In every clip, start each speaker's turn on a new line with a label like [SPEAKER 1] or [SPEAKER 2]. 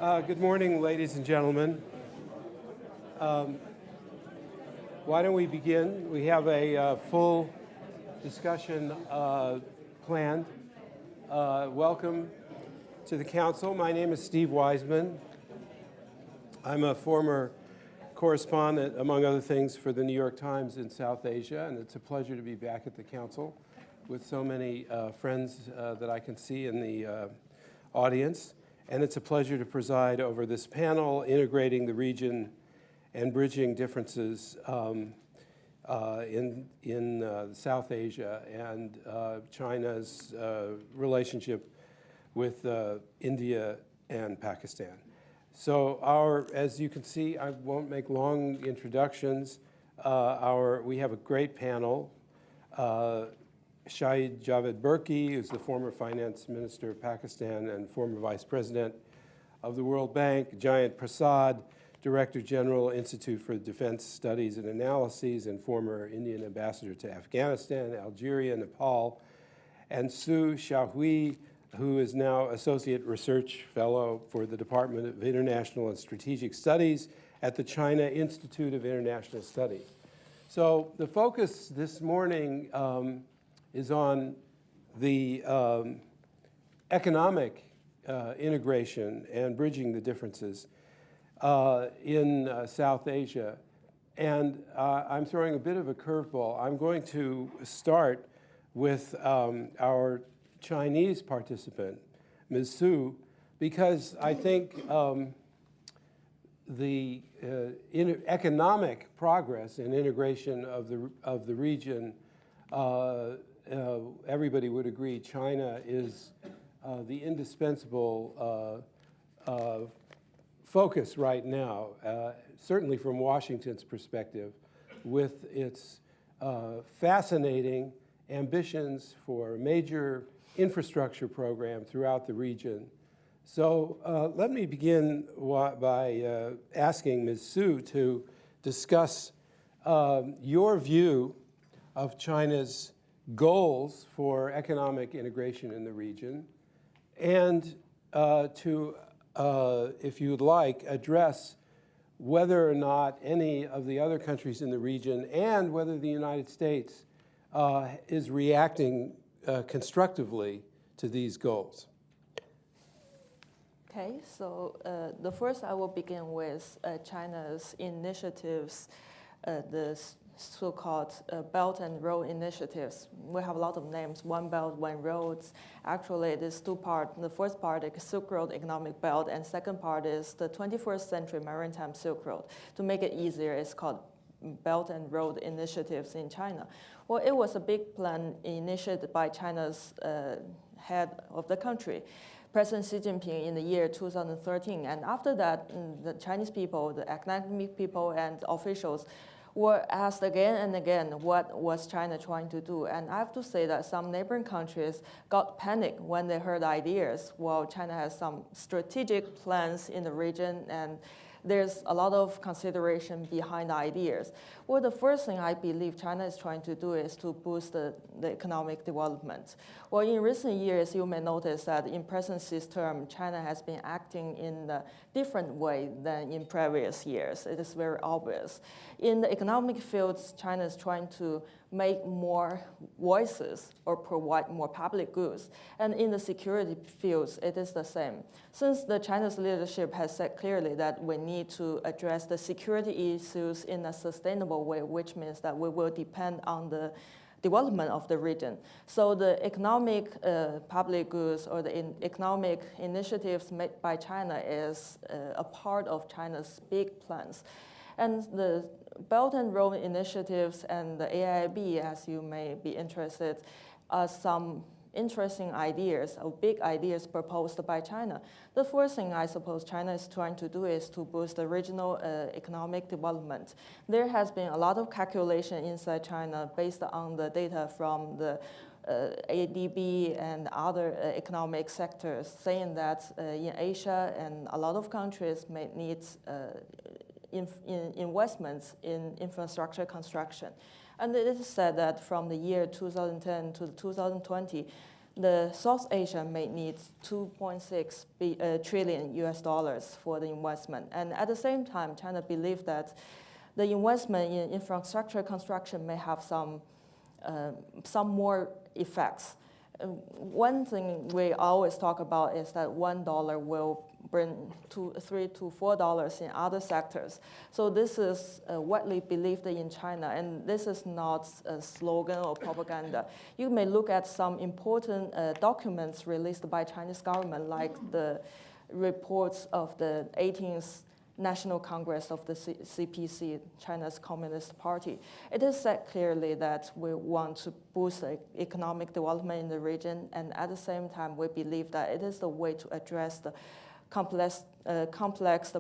[SPEAKER 1] Good morning, ladies and gentlemen. Why don't we begin? We have a full discussion planned. Welcome to the Council. My name is Steve Wiseman. I'm a former correspondent, among other things, for the New York Times in South Asia, and it's a pleasure to be back at the Council with so many friends that I can see in the audience. And it's a pleasure to preside over this panel, Integrating the Region and Bridging Differences in South Asia and China's relationship with India and Pakistan. So as you can see, I won't make long introductions. We have a great panel. Shahid Javed Burki, who's the former finance minister of Pakistan and former vice president of the World Bank. Jayant Prasad, Director General, Institute for Defense Studies and Analyses, and former Indian ambassador to Afghanistan, Algeria, Nepal. And Sue Xiaohui, who is now Associate Research Fellow for the Department of International and Strategic Studies at the China Institute of International Studies. So the focus this morning is on the economic integration and bridging the differences in South Asia. And I'm throwing a bit of a curveball. I'm going to start with our Chinese participant, Ms. Su, because I think the economic progress and integration of the region, everybody would agree China is the indispensable focus right now, certainly from Washington's perspective, with its fascinating ambitions for a major infrastructure program throughout the region. So let me begin by asking Ms. Su to discuss your view of China's goals for economic integration in the region, and to, if you'd like, address whether or not any of the other countries in the region and whether the United States is reacting constructively to these goals.
[SPEAKER 2] Okay, so the first I will begin with China's initiatives, the so-called Belt and Road initiatives. We have a lot of names, One Belt, One Roads. Actually, there's two parts. The first part is Silk Road Economic Belt, and second part is the 21st Century Maritime Silk Road. To make it easier, it's called Belt and Road initiatives in China. Well, it was a big plan initiated by China's head of the country, President Xi Jinping, in the year 2013. And after that, the Chinese people, the academic people and officials were asked again and again what was China trying to do. And I have to say that some neighboring countries got panicked when they heard ideas. Well, China has some strategic plans in the region, and there's a lot of consideration behind the ideas. Well, the first thing I believe China is trying to do is to boost the economic development. Well, in recent years, you may notice that in President Xi's term, China has been acting in a different way than in previous years. It is very obvious. In the economic fields, China is trying to make more voices or provide more public goods. And in the security fields, it is the same. Since the China's leadership has said clearly that we need to address the security issues in a sustainable way, which means that we will depend on the development of the region. So the economic public goods or the economic initiatives made by China is a part of China's big plans. And the Belt and Road initiatives and the AIIB, as you may be interested, are some interesting ideas or big ideas proposed by China. The first thing I suppose China is trying to do is to boost the regional economic development. There has been a lot of calculation inside China based on the data from the ADB and other economic sectors, saying that in Asia and a lot of countries may need investments in infrastructure construction. And it is said that from the year 2010 to 2020, the South Asia may need 2.6 trillion US dollars for the investment. And at the same time, China believes that the investment in infrastructure construction may have some more effects. One thing we always talk about is that $1 will bring $3 to $4 in other sectors. So this is widely believed in China, and this is not a slogan or propaganda. You may look at some important documents released by Chinese government, like the reports of the 18th National Congress of the CPC, China's Communist Party. It is said clearly that we want to boost economic development in the region, and at the same time, we believe that it is the way to address the complex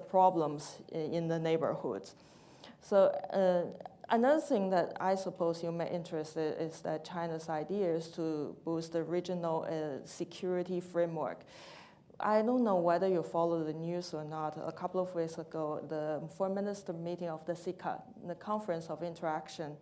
[SPEAKER 2] problems in the neighborhoods. So another thing that I suppose you may be interested in is that China's idea is to boost the regional security framework. I don't know whether you follow the news or not. A couple of weeks ago, the foreign minister meeting of the CICA, the Conference of Interaction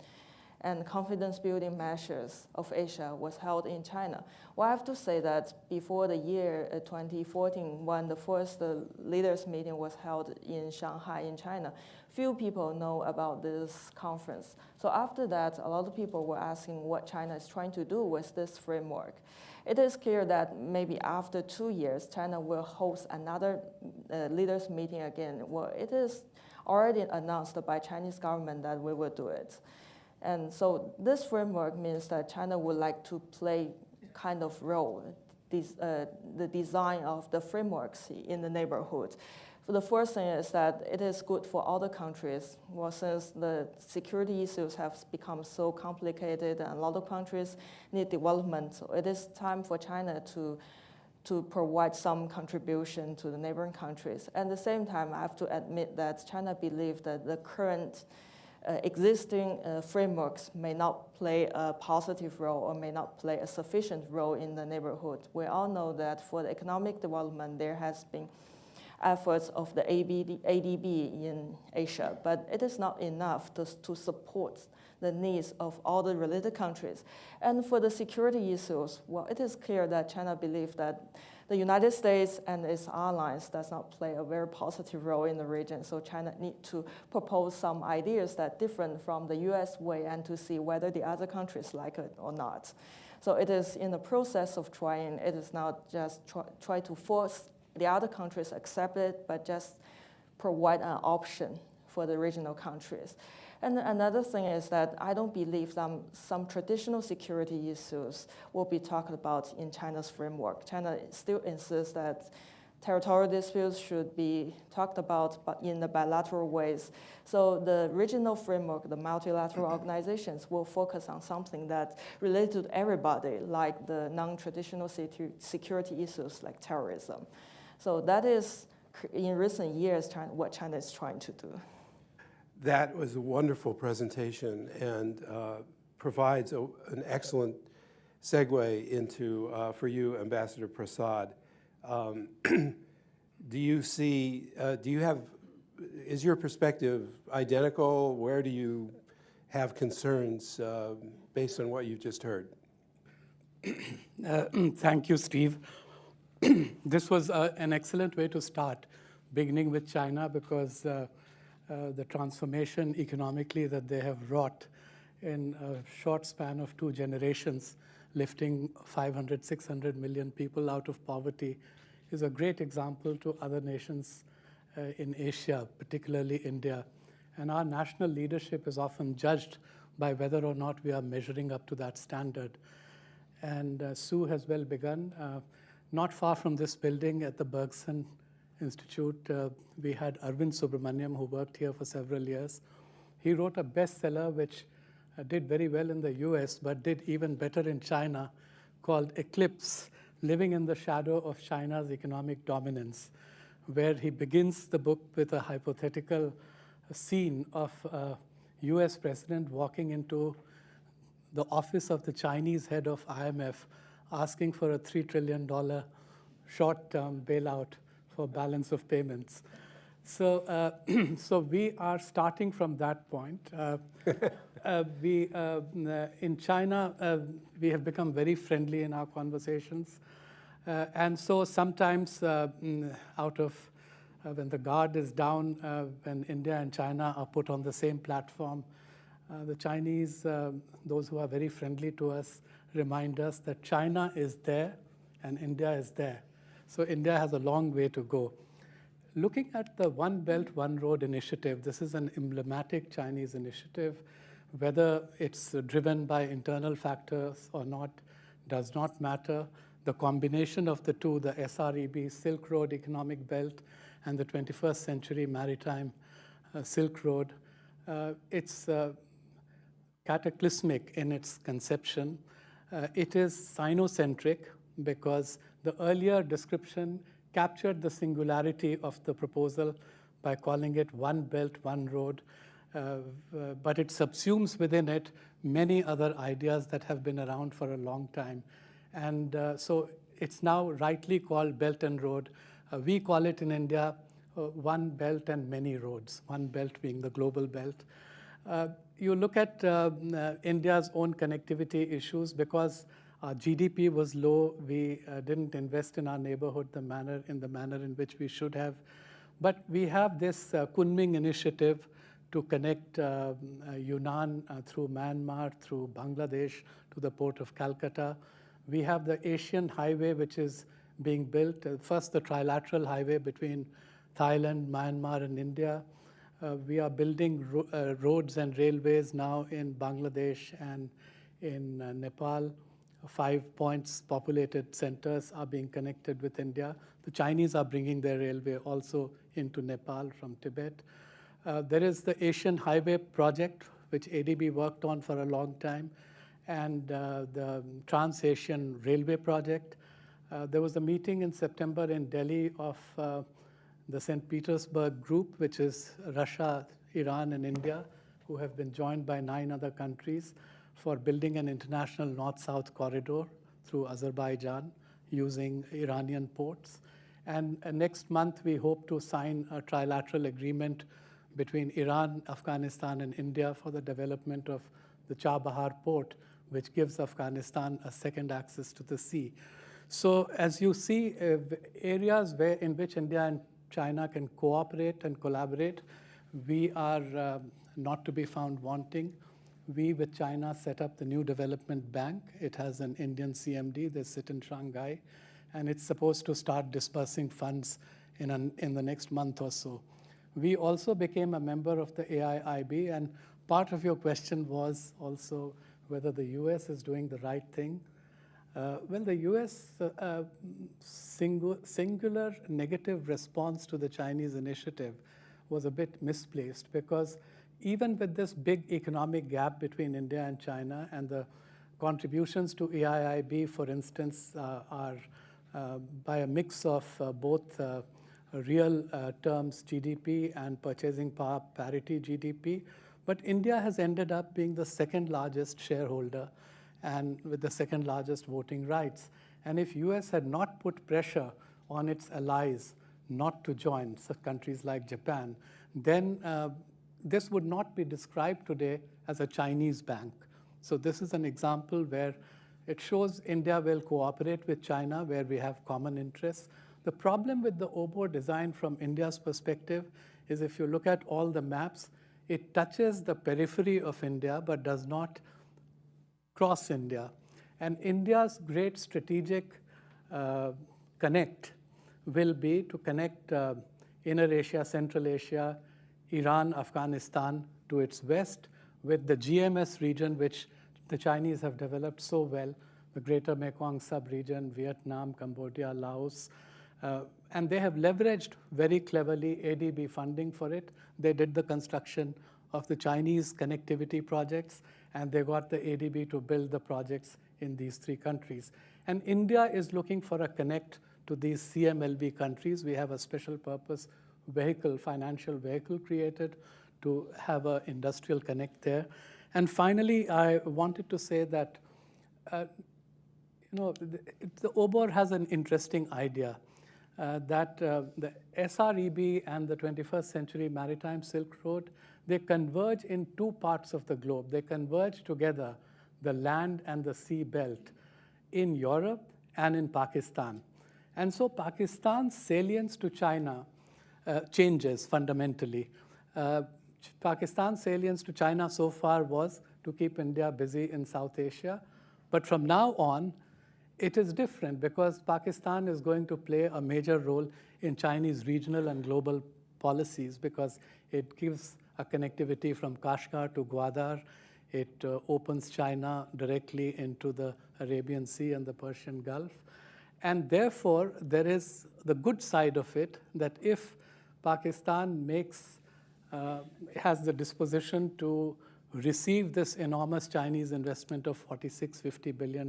[SPEAKER 2] and Confidence Building Measures of Asia, was held in China. Well, I have to say that before the year 2014, when the first leaders meeting was held in Shanghai in China, few people know about this conference. So after that, a lot of people were asking what China is trying to do with this framework. It is clear that maybe after 2 years, China will host another leaders meeting again. Well, it is already announced by Chinese government that we will do it. And so this framework means that China would like to play kind of role, the design of the frameworks in the neighborhood. So the first thing is that it is good for other countries. Well, since the security issues have become so complicated and a lot of countries need development, so it is time for China to provide some contribution to the neighboring countries. At the same time, I have to admit that China believes that the current existing frameworks may not play a positive role or may not play a sufficient role in the neighborhood. We all know that for the economic development, there has been efforts of the ADB in Asia, but it is not enough to support the needs of all the related countries. And for the security issues, well, it is clear that China believes that the United States and its allies does not play a very positive role in the region, so China needs to propose some ideas that are different from the US way and to see whether the other countries like it or not. So it is in the process of trying. It is not just try to force the other countries accept it, but just provide an option for the regional countries. And another thing is that I don't believe some traditional security issues will be talked about in China's framework. China still insists that territorial disputes should be talked about, but in the bilateral ways. So the regional framework, the multilateral organizations, will focus on something that related to everybody, like the non-traditional security issues like terrorism. So that is, in recent years, what China is trying to do.
[SPEAKER 1] That was a wonderful presentation and provides an excellent segue into, for you, Ambassador Prasad. Is your perspective identical? Where do you have concerns based on what you've just heard?
[SPEAKER 3] Thank you, Steve. This was an excellent way to start, beginning with China, because the transformation economically that they have wrought in a short span of 2 generations, lifting 500, 600 million people out of poverty, is a great example to other nations in Asia, particularly India. And our national leadership is often judged by whether or not we are measuring up to that standard. And Sue has well begun. Not far from this building at the Bergson Institute, we had Arvind Subramaniam, who worked here for several years. He wrote a bestseller which did very well in the US, but did even better in China, called Eclipse, Living in the Shadow of China's Economic Dominance, where he begins the book with a hypothetical scene of a US president walking into the office of the Chinese head of IMF, asking for a $3 trillion short-term bailout for balance of payments. So, so we are starting from that point. In China, we have become very friendly in our conversations. And so sometimes when the guard is down, when India and China are put on the same platform, the Chinese, those who are very friendly to us, remind us that China is there and India is there. So India has a long way to go. Looking at the One Belt, One Road initiative, this is an emblematic Chinese initiative. Whether it's driven by internal factors or not does not matter. The combination of the two, the SREB, Silk Road Economic Belt, and the 21st Century Maritime Silk Road, it's cataclysmic in its conception. It is Sinocentric because the earlier description captured the singularity of the proposal by calling it One Belt, One Road, but it subsumes within it many other ideas that have been around for a long time. And so it's now rightly called Belt and Road. We call it in India One Belt and Many Roads, one belt being the global belt. You look at India's own connectivity issues. Because our GDP was low, we didn't invest in our neighborhood in the manner in which we should have. But we have this Kunming initiative to connect Yunnan through Myanmar, through Bangladesh, to the port of Calcutta. We have the Asian Highway, which is being built. First, the trilateral highway between Thailand, Myanmar, and India. We are building roads and railways now in Bangladesh and in Nepal. 5 points populated centers are being connected with India. The Chinese are bringing their railway also into Nepal from Tibet. There is the Asian Highway project, which ADB worked on for a long time, and the Trans-Asian Railway project. There was a meeting in September in Delhi of the St. Petersburg group, which is Russia, Iran, and India, who have been joined by 9 other countries for building an international north-south corridor through Azerbaijan using Iranian ports. And next month, we hope to sign a trilateral agreement between Iran, Afghanistan, and India for the development of the Chabahar port, which gives Afghanistan a second access to the sea. So as you see, areas in which India and China can cooperate and collaborate, we are not to be found wanting. We, with China, set up the New Development Bank. It has an Indian CMD. They sit in Shanghai. And it's supposed to start disbursing funds in the next month or so. We also became a member of the AIIB. And part of your question was also whether the US is doing the right thing. Well, the US singular negative response to the Chinese initiative was a bit misplaced, because even with this big economic gap between India and China, and the contributions to AIIB, for instance, are by a mix of both real terms GDP and purchasing power parity GDP. But India has ended up being the second largest shareholder and with the second largest voting rights. And if US had not put pressure on its allies not to join, such countries like Japan, then this would not be described today as a Chinese bank. So this is an example where it shows India will cooperate with China where we have common interests. The problem with the OBOR design from India's perspective is, if you look at all the maps, it touches the periphery of India but does not cross India. And India's great strategic connect will be to connect Inner Asia, Central Asia, Iran, Afghanistan to its west with the GMS region, which the Chinese have developed so well, the Greater Mekong sub-region, Vietnam, Cambodia, Laos. And they have leveraged very cleverly ADB funding for it. They did the construction of the Chinese connectivity projects, and they got the ADB to build the projects in these 3 countries. And India is looking for a connect to these CMLV countries. We have a special purpose vehicle, financial vehicle created to have an industrial connect there. And finally, I wanted to say that the OBOR has an interesting idea that the SREB and the 21st Century Maritime Silk Road, they converge in two parts of the globe. They converge together, the land and the sea belt, in Europe and in Pakistan. And so Pakistan's salience to China changes fundamentally. Pakistan's salience to China so far was to keep India busy in South Asia. But from now on, it is different because Pakistan is going to play a major role in Chinese regional and global policies because it gives a connectivity from Kashgar to Gwadar. It opens China directly into the Arabian Sea and the Persian Gulf. And therefore, there is the good side of it that if Pakistan has the disposition to receive this enormous Chinese investment of $46–50 billion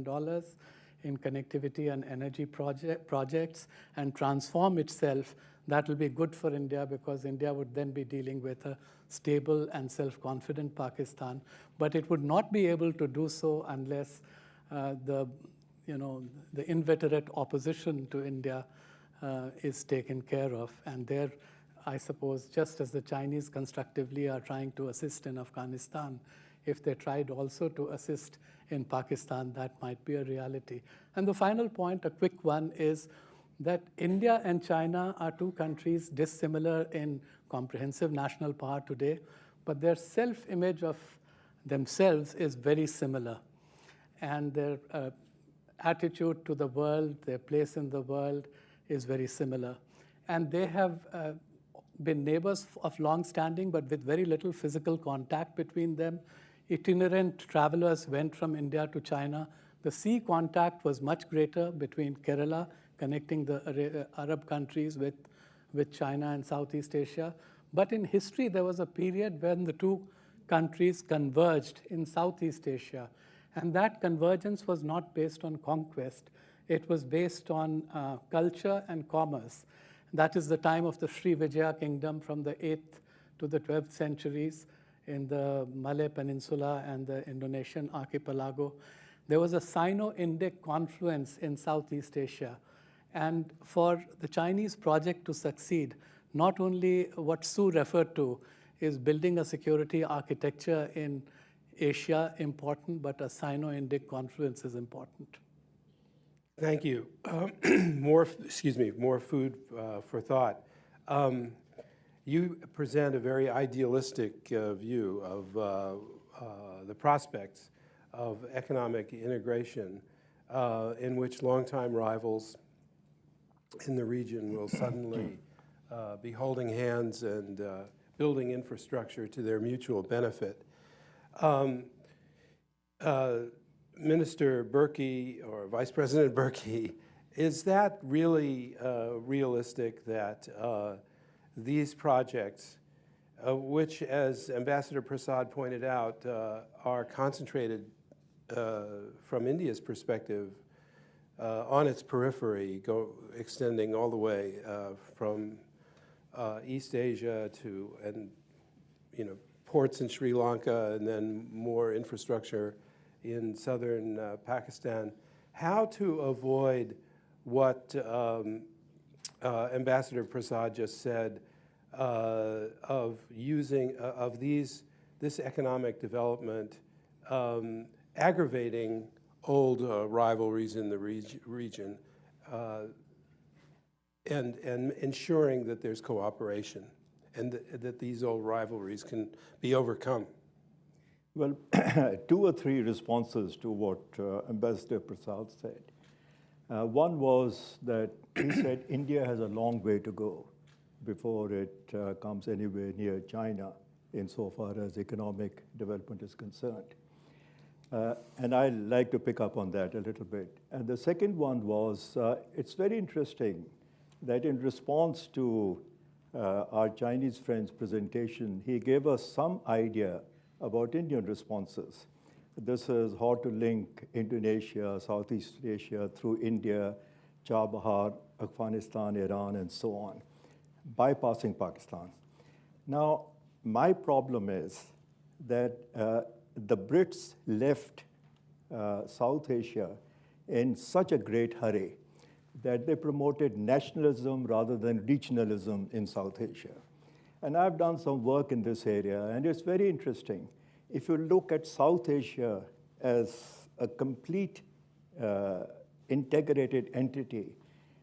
[SPEAKER 3] in connectivity and energy projects and transform itself, that will be good for India because India would then be dealing with a stable and self-confident Pakistan. But it would not be able to do so unless the inveterate opposition to India is taken care of. And there, I suppose, just as the Chinese constructively are trying to assist in Afghanistan, if they tried also to assist in Pakistan, that might be a reality. And the final point, a quick one, is that India and China are two countries dissimilar in comprehensive national power today, but their self-image of themselves is very similar. And their attitude to the world, their place in the world is very similar. And they have been neighbors of long standing, but with very little physical contact between them. Itinerant travelers went from India to China. The sea contact was much greater between Kerala, connecting the Arab countries with China and Southeast Asia. But in history, there was a period when the two countries converged in Southeast Asia. And that convergence was not based on conquest. It was based on culture and commerce. That is the time of the Sri Vijaya kingdom from the 8th to the 12th centuries in the Malay Peninsula and the Indonesian archipelago. There was a Sino-Indic confluence in Southeast Asia. And for the Chinese project to succeed, not only what Sue referred to is building a security architecture in Asia important, but a Sino-Indic confluence is important.
[SPEAKER 1] Thank you. More food for thought. You present a very idealistic view of the prospects of economic integration in which longtime rivals in the region will suddenly be holding hands and building infrastructure to their mutual benefit. Minister Berkey or Vice President Berkey, is that really realistic that these projects, which, as Ambassador Prasad pointed out, are concentrated from India's perspective on its periphery, extending all the way from East Asia to ports in Sri Lanka and then more infrastructure in southern Pakistan, how to avoid what Ambassador Prasad just said of using this economic development aggravating old rivalries in the region and ensuring that there's cooperation and that these old rivalries can be overcome.
[SPEAKER 4] Well, 2 or 3 responses to what Ambassador Prasad said. One was that he said India has a long way to go before it comes anywhere near China insofar as economic development is concerned. And I'd like to pick up on that a little bit. And the second one was, it's very interesting that in response to our Chinese friend's presentation, he gave us some idea about Indian responses. This is how to link Indonesia, Southeast Asia through India, Chabahar, Afghanistan, Iran, and so on, bypassing Pakistan. Now, my problem is that the Brits left South Asia in such a great hurry that they promoted nationalism rather than regionalism in South Asia. And I've done some work in this area, and it's very interesting. If you look at South Asia as a complete integrated entity,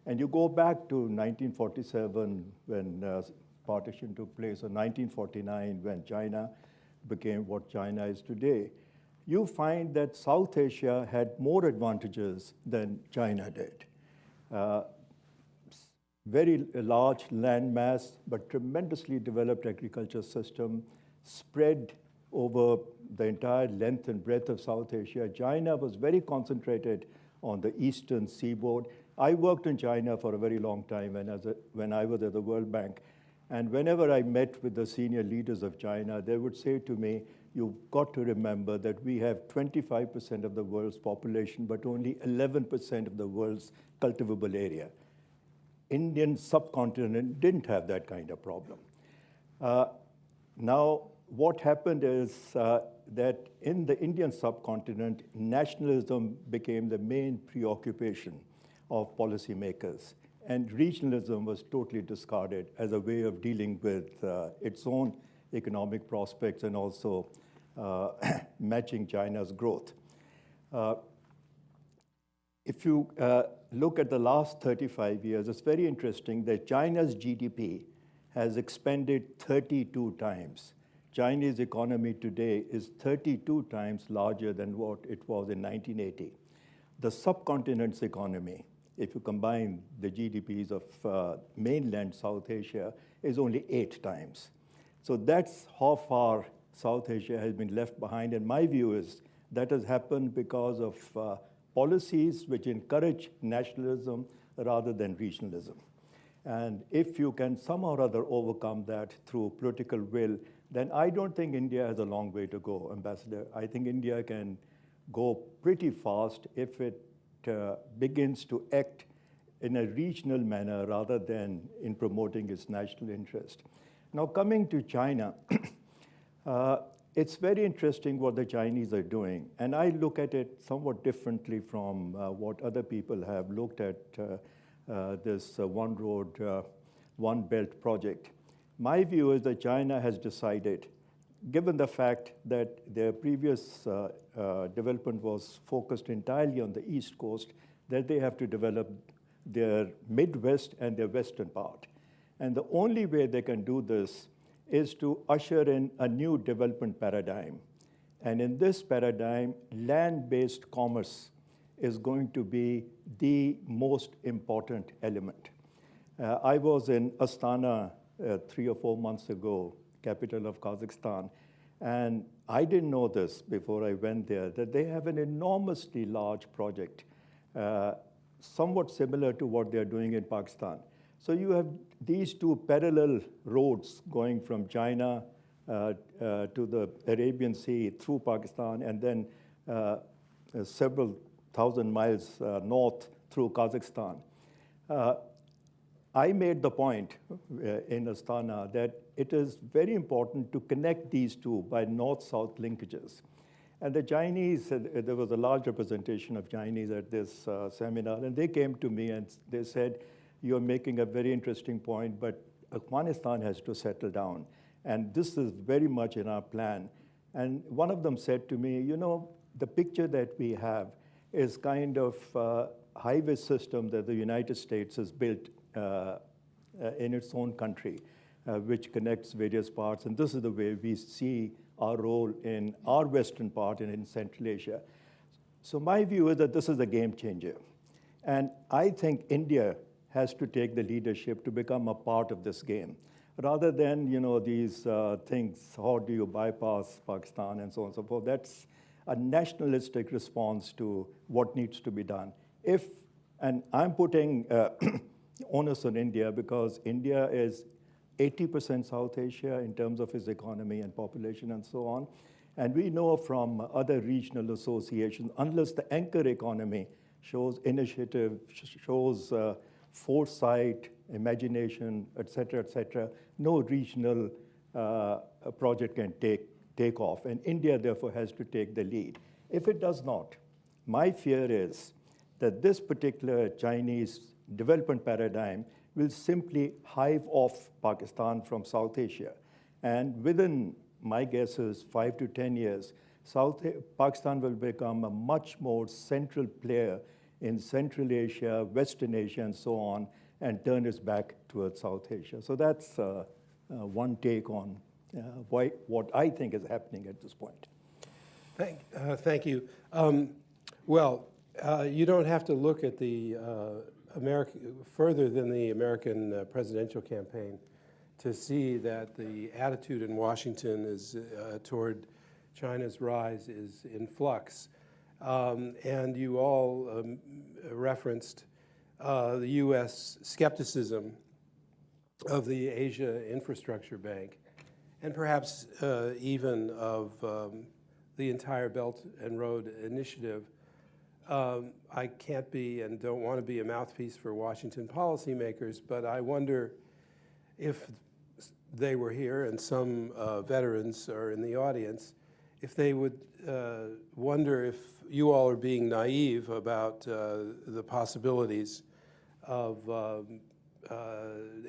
[SPEAKER 4] and you go back to 1947 when partition took place, or 1949 when China became what China is today, you find that South Asia had more advantages than China did. Very large land mass, but tremendously developed agriculture system spread over the entire length and breadth of South Asia. China was very concentrated on the eastern seaboard. I worked in China for a very long time when I was at the World Bank. And whenever I met with the senior leaders of China, they would say to me, you've got to remember that we have 25% of the world's population, but only 11% of the world's cultivable area. Indian subcontinent didn't have that kind of problem. Now, what happened is that in the Indian subcontinent, nationalism became the main preoccupation of policymakers, and regionalism was totally discarded as a way of dealing with its own economic prospects and also matching China's growth. If you look at the last 35 years, it's very interesting that China's GDP has expanded 32 times. Chinese economy today is 32 times larger than what it was in 1980. The subcontinent's economy, if you combine the GDPs of mainland South Asia, is only 8 times. So that's how far South Asia has been left behind. And my view is that has happened because of policies which encourage nationalism rather than regionalism. And if you can somehow or other overcome that through political will, then I don't think India has a long way to go, Ambassador. I think India can go pretty fast if it begins to act in a regional manner rather than in promoting its national interest. Now, coming to China, it's very interesting what the Chinese are doing. And I look at it somewhat differently from what other people have looked at this One Road, One Belt project. My view is that China has decided, given the fact that their previous development was focused entirely on the East Coast, that they have to develop their Midwest and their Western part. And the only way they can do this is to usher in a new development paradigm. And in this paradigm, land-based commerce is going to be the most important element. I was in Astana 3 or 4 months ago, capital of Kazakhstan, and I didn't know this before I went there, that they have an enormously large project, somewhat similar to what they're doing in Pakistan. So you have these two parallel roads going from China to the Arabian Sea through Pakistan, and then several thousand miles north through Kazakhstan. I made the point in Astana that it is very important to connect these two by north-south linkages. And the Chinese, there was a large representation of Chinese at this seminar, and they came to me and they said, you're making a very interesting point, but Afghanistan has to settle down. And this is very much in our plan. And one of them said to me, you know, the picture that we have is kind of a highway system that the United States has built in its own country, which connects various parts. And this is the way we see our role in our western part and in Central Asia. So my view is that this is a game changer. And I think India has to take the leadership to become a part of this game, rather than, you know, these things, how do you bypass Pakistan and so on and so forth. That's a nationalistic response to what needs to be done. And I'm putting onus on India because India is 80% South Asia in terms of its economy and population and so on. And we know from other regional associations, unless the anchor economy shows initiative, shows foresight, imagination, et cetera, no regional project can take off. And India, therefore, has to take the lead. If it does not, my fear is that this particular Chinese development paradigm will simply hive off Pakistan from South Asia. And within, my guess is 5 to 10 years, Pakistan will become a much more central player in Central Asia, Western Asia, and so on, and turn its back towards South Asia. So that's one take on what I think is happening at this point.
[SPEAKER 1] Thank you. You don't have to look at the further than the American presidential campaign to see that the attitude in Washington is toward China's rise is in flux. And you all referenced the U.S. skepticism of the Asia Infrastructure Bank, and perhaps even of the entire Belt and Road Initiative. I can't be and don't want to be a mouthpiece for Washington policymakers, but I wonder if they were here, and some veterans are in the audience, if they would wonder if you all are being naive about the possibilities of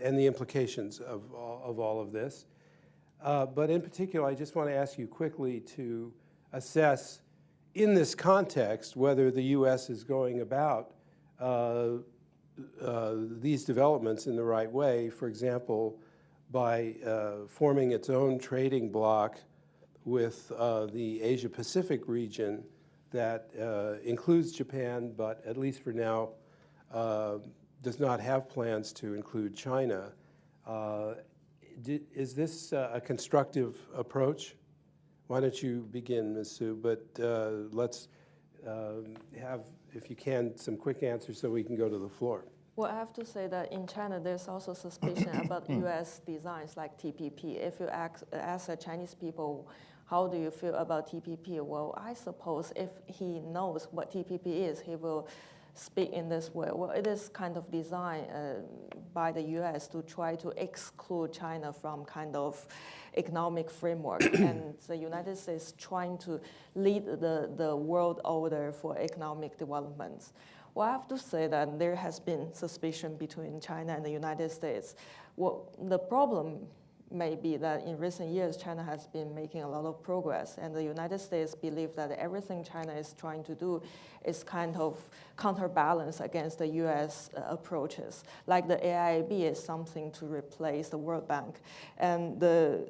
[SPEAKER 1] and the implications of all of this. But in particular, I just want to ask you quickly to assess, in this context, whether the U.S. is going about these developments in the right way, for example, by forming its own trading bloc with the Asia-Pacific region that includes Japan, but at least for now, does not have plans to include China. Is this a constructive approach? Why don't you begin, Ms. Su? But let's have, if you can, some quick answers so we can go to the floor.
[SPEAKER 2] Well, I have to say that in China, there's also suspicion about U.S. designs like TPP. If you ask the Chinese people, how do you feel about TPP? Well, I suppose if he knows what TPP is, he will speak in this way. Well, it is kind of designed by the U.S. to try to exclude China from kind of economic framework, and the United States trying to lead the world order for economic development. Well, I have to say that there has been suspicion between China and the United States. Well, the problem may be that in recent years, China has been making a lot of progress, and the United States believe that everything China is trying to do is kind of counterbalance against the U.S. Approaches. Like the AIIB is something to replace the World Bank, and the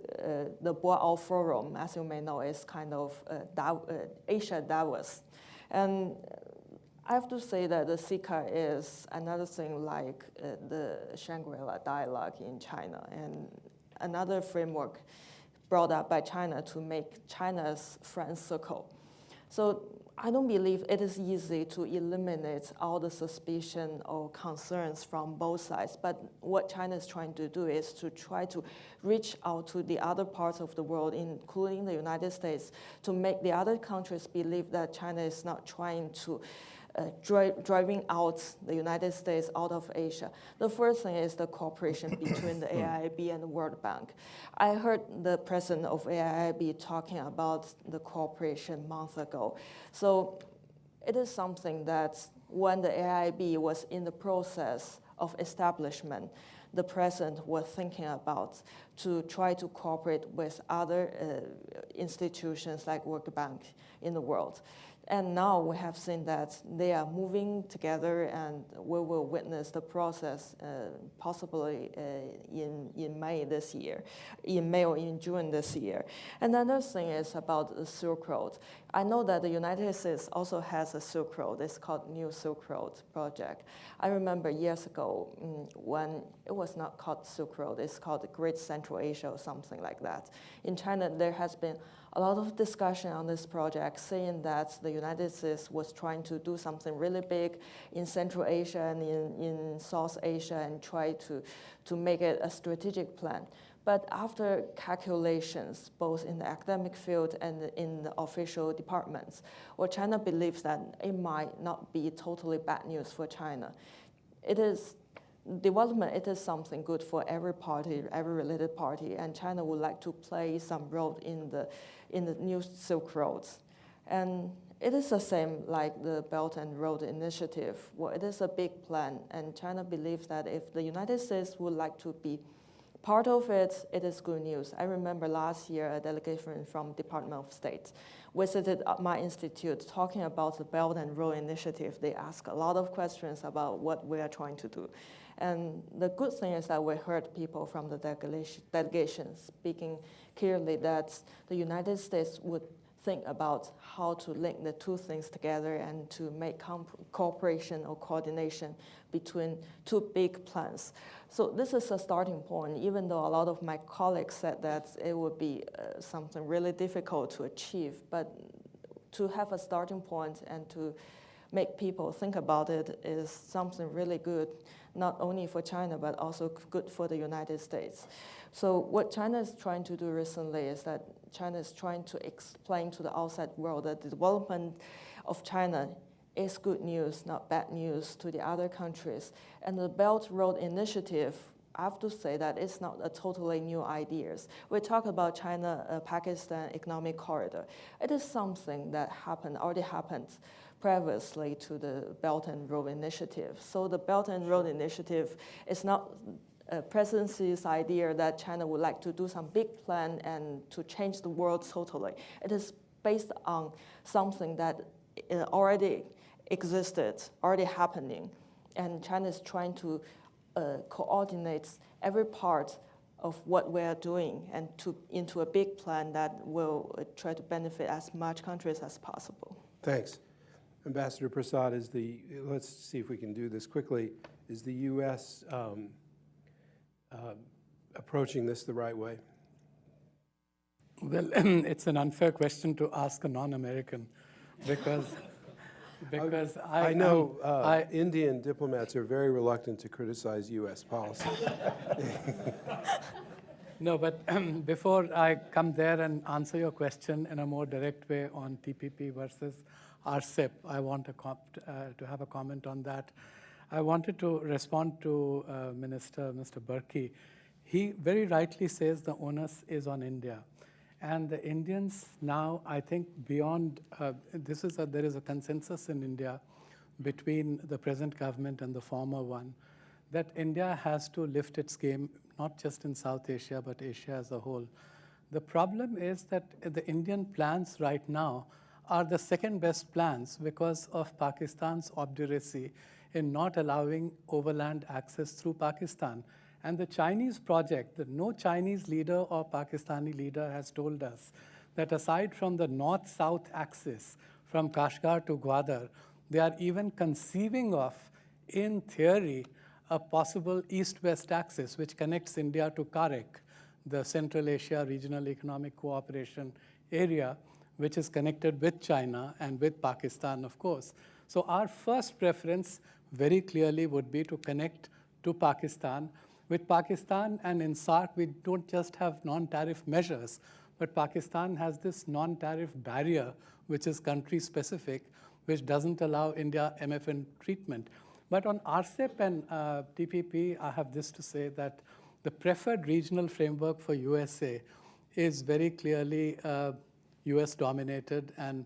[SPEAKER 2] Boao Forum, as you may know, is kind of Asia Davos. And I have to say that the CICA is another thing like the Shangri-La dialogue in China, and another framework brought up by China to make China's friend circle. So I don't believe it is easy to eliminate all the suspicion or concerns from both sides. But what China is trying to do is to try to reach out to the other parts of the world, including the United States, to make the other countries believe that China is not trying to driving out the United States out of Asia. The first thing is the cooperation between the AIIB and the World Bank. I heard the president of AIIB talking about the cooperation months ago. So it is something that when the AIIB was in the process of establishment, the president was thinking about to try to cooperate with other institutions like World Bank in the world. And now we have seen that they are moving together, and we will witness the process possibly in May this year, in May or in June this year. And another thing is about the Silk Road. I know that the United States also has a Silk Road. It's called New Silk Road Project. I remember years ago when it was not called Silk Road, it's called the Great Central Asia or something like that. In China, there has been a lot of discussion on this project, saying that the United States was trying to do something really big in Central Asia and in South Asia and try to make it a strategic plan. But after calculations, both in the academic field and in the official departments, well, China believes that it might not be totally bad news for China. It is development, it is something good for every party, every related party, and China would like to play some role in the new Silk Roads. And It is the same like the Belt and Road Initiative. Well, it is a big plan, and China believes that if the United States would like to be part of it, it is good news. I remember last year a delegation from Department of State visited my institute talking about the Belt and Road Initiative. They asked a lot of questions about what we are trying to do. And the good thing is that we heard people from the delegation speaking clearly that the United States would think about how to link the two things together and to make cooperation or coordination between two big plans. So this is a starting point, even though a lot of my colleagues said that it would be something really difficult to achieve, but to have a starting point and to make people think about it is something really good, not only for China, but also good for the United States. So what China is trying to do recently is that China is trying to explain to the outside world that the development of China is good news, not bad news to the other countries. And the Belt Road Initiative, I have to say that it's not a totally new idea. We talk about China-Pakistan economic corridor. It is something that already happened previously to the Belt and Road Initiative. So the Belt and Road Initiative is not presidency's idea that China would like to do some big plan and to change the world totally. It is based on something that already existed, already happening, and China is trying to coordinate every part of what we are doing and into a big plan that will try to benefit as much countries as possible.
[SPEAKER 1] Thanks. Ambassador Prasad, let's see if we can do this quickly, is the U.S. Approaching this the right way?
[SPEAKER 3] Well, it's an unfair question to ask a non-American because
[SPEAKER 1] I know Indian diplomats are very reluctant to criticize U.S. policy.
[SPEAKER 3] No, but before I come there and answer your question in a more direct way on TPP versus RCEP, I want to have a comment on that. I wanted to respond to Mr. Burke. He very rightly says the onus is on India. And the Indians now, I think beyond, there is a consensus in India between the present government and the former one that India has to lift its game, not just in South Asia, but Asia as a whole. The problem is that the Indian plans right now are the second best plans because of Pakistan's obduracy in not allowing overland access through Pakistan. And the Chinese project, no Chinese leader or Pakistani leader has told us that aside from the north-south axis from Kashgar to Gwadar, they are even conceiving of, in theory, a possible east-west axis which connects India to CAREC, the Central Asia Regional Economic Cooperation area, which is connected with China and with Pakistan, of course. So our first preference very clearly would be to connect to Pakistan. With Pakistan and in SAARC, we don't just have non-tariff measures, but Pakistan has this non-tariff barrier, which is country-specific, which doesn't allow India MFN treatment. But on RCEP and TPP, I have this to say that the preferred regional framework for USA is very clearly US-dominated and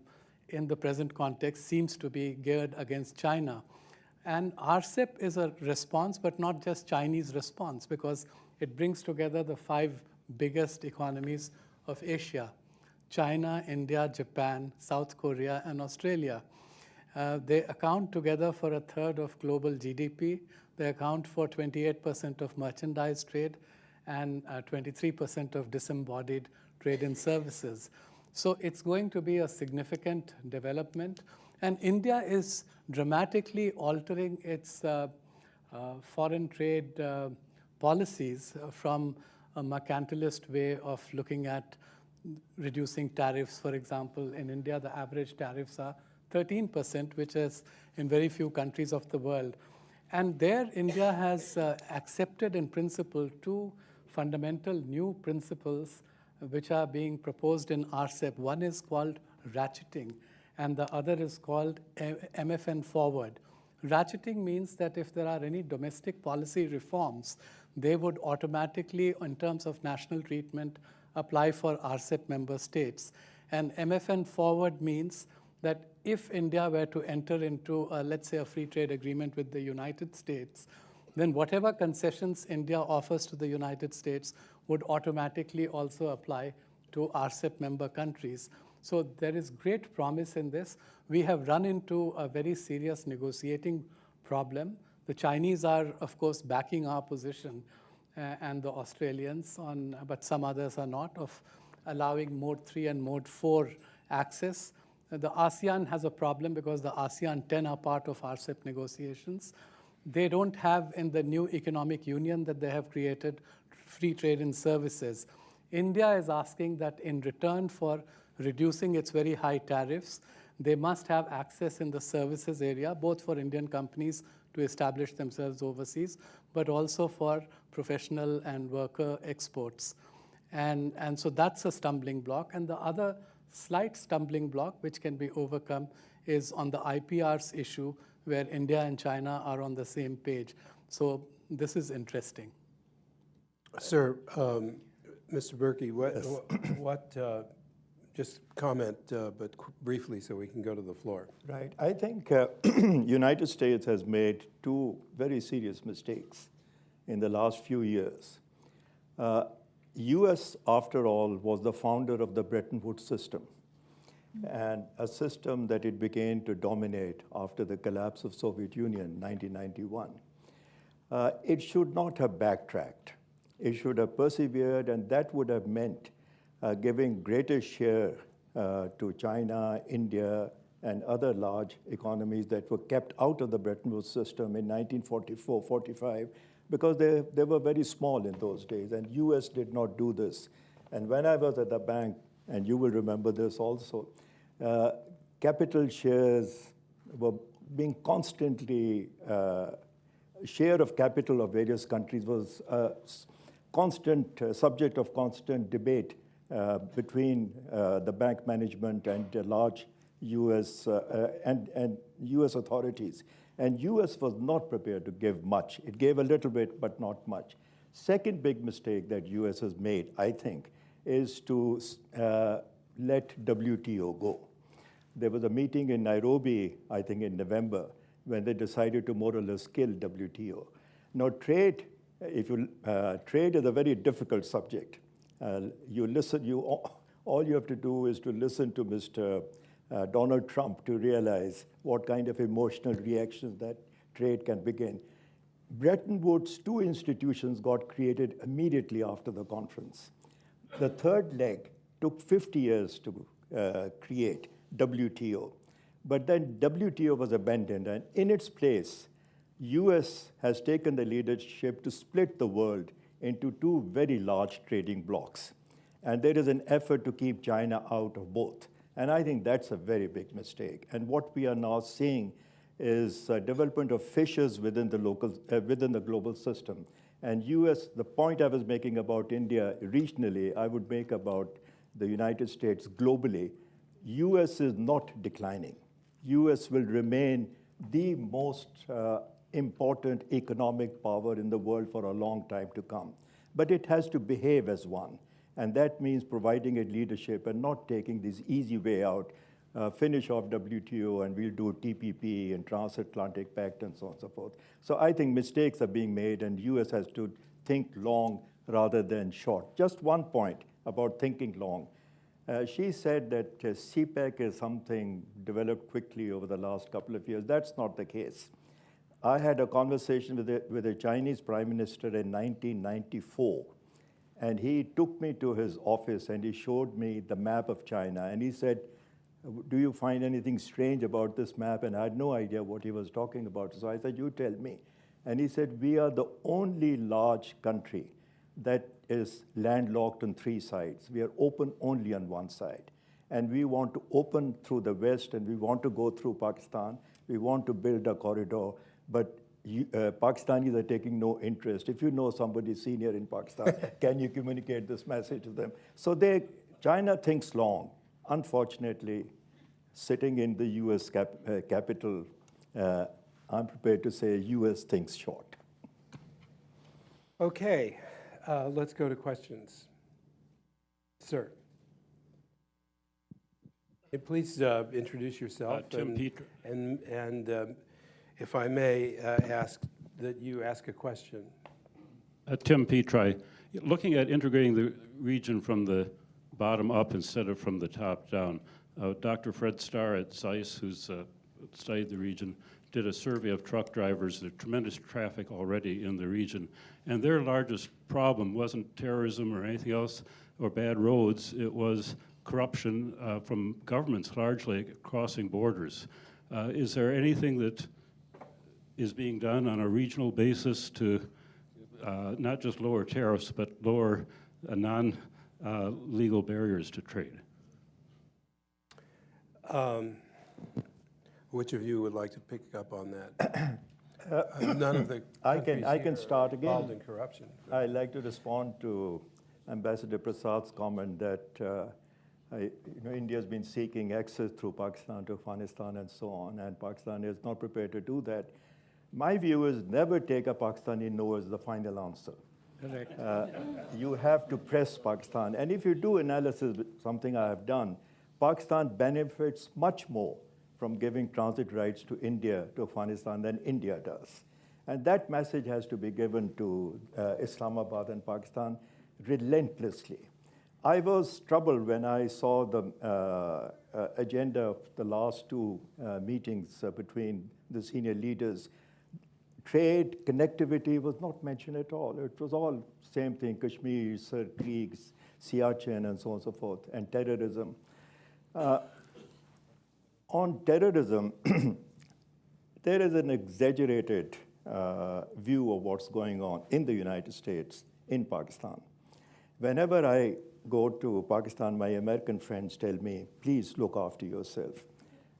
[SPEAKER 3] in the present context seems to be geared against China. And RCEP is a response, but not just Chinese response, because it brings together the 5 biggest economies of Asia: China, India, Japan, South Korea, and Australia. They account together for a third of global GDP. They account for 28% of merchandise trade and 23% of disembodied trade in services. So it's going to be a significant development. And India is dramatically altering its foreign trade policies from a mercantilist way of looking at reducing tariffs. For example, in India, the average tariffs are 13%, which is in very few countries of the world. And there, India has accepted in principle 2 fundamental new principles which are being proposed in RCEP. One is called ratcheting, and the other is called MFN forward. Ratcheting means that if there are any domestic policy reforms, they would automatically, in terms of national treatment, apply for RCEP member states. And MFN forward means that if India were to enter into, let's say, a free trade agreement with the United States, then whatever concessions India offers to the United States would automatically also apply to RCEP member countries. So there is great promise in this. We have run into a very serious negotiating problem. The Chinese are, of course, backing our position, and the Australians, but some others are not, of allowing Mode 3 and Mode 4 access. The ASEAN has a problem because the ASEAN 10 are part of RCEP negotiations. They don't have, in the new economic union that they have created, free trade in services. India is asking that in return for reducing its very high tariffs, they must have access in the services area, both for Indian companies to establish themselves overseas, but also for professional and worker exports. And so that's a stumbling block. And the other slight stumbling block, which can be overcome, is on the IPRs issue, where India and China are on the same page. So this is interesting.
[SPEAKER 1] Sir, Mr. Berkey, what just comment, but briefly so we can go to the floor.
[SPEAKER 4] Right. I think United States has made two very serious mistakes in the last few years. US, after all, was the founder of the Bretton Woods system, and a system that it began to dominate after the collapse of Soviet Union in 1991. It should not have backtracked. It should have persevered, and that would have meant giving greater share to China, India, and other large economies that were kept out of the Bretton Woods system in 1944-45, because they were very small in those days, and US did not do this. And when I was at the bank, and you will remember this also, capital shares were being constantly, share of capital of various countries was a constant subject of constant debate between the bank management and the large US and US authorities. And US was not prepared to give much. It gave a little bit, but not much. Second big mistake that US has made, I think, is to let WTO go. There was a meeting in Nairobi, I think in November, when they decided to more or less kill WTO. Now, trade is a very difficult subject. All you have to do is to listen to Mr. Donald Trump to realize what kind of emotional reactions that trade can begin. Bretton Woods, two institutions got created immediately after the conference. The third leg took 50 years to create, WTO. But then WTO was abandoned, and in its place, US has taken the leadership to split the world into two very large trading blocs. And there is an effort to keep China out of both. And I think that's a very big mistake. And what we are now seeing is development of fissures within the global system. And US, the point I was making about India regionally, I would make about the United States globally. US is not declining. US will remain the most important economic power in the world for a long time to come. But it has to behave as one. And that means providing it leadership and not taking this easy way out, finish off WTO and we'll do TPP and Transatlantic Pact and so on and so forth. So I think mistakes are being made, and US has to think long rather than short. Just one point about thinking long. She said that CPEC is something developed quickly over the last couple of years. That's not the case. I had a conversation with a Chinese prime minister in 1994. And he took me to his office and he showed me the map of China. And he said, do you find anything strange about this map? And I had no idea what he was talking about. So I said, you tell me. And he said, we are the only large country that is landlocked on three sides. We are open only on one side. And we want to open through the west, and we want to go through Pakistan. We want to build a corridor. But Pakistanis are taking no interest. If you know somebody senior in Pakistan, can you communicate this message to them? So China thinks long. Unfortunately, sitting in the US capital, I'm prepared to say US thinks short.
[SPEAKER 1] Okay, let's go to questions. Sir. Hey, please introduce yourself.
[SPEAKER 5] Tim Peter.
[SPEAKER 1] And if I may ask that you ask a question.
[SPEAKER 5] Tim Petri. Looking at integrating the region from the bottom up instead of from the top down, Dr. Fred Starr at ZEISS, who's studied the region, did a survey of truck drivers. There's tremendous traffic already in the region. And their largest problem wasn't terrorism or anything else or bad roads. It was corruption from governments largely crossing borders. Is there anything that is being done on a regional basis to not just lower tariffs, but lower non-legal barriers to trade?
[SPEAKER 1] Which of you would like to pick up on that? None of the
[SPEAKER 4] I
[SPEAKER 1] countries
[SPEAKER 4] can
[SPEAKER 1] here
[SPEAKER 4] start
[SPEAKER 1] are
[SPEAKER 4] again.
[SPEAKER 1] involved in corruption.
[SPEAKER 4] I'd like to respond to Ambassador Prasad's comment that India has been seeking access through Pakistan to Afghanistan and so on, and Pakistan is not prepared to do that. My view is never take a Pakistani no as the final answer.
[SPEAKER 3] Correct.
[SPEAKER 4] You have to press Pakistan. And if you do analysis, something I have done, Pakistan benefits much more from giving transit rights to India, to Afghanistan, than India does. And that message has to be given to Islamabad and Pakistan relentlessly. I was troubled when I saw the agenda of the last two meetings between the senior leaders. Trade, connectivity was not mentioned at all. It was all same thing, Kashmir, Sir Creeks, Siachen, and so on and so forth, and terrorism. On terrorism, there is an exaggerated view of what's going on in the United States, in Pakistan. Whenever I go to Pakistan, my American friends tell me, please look after yourself.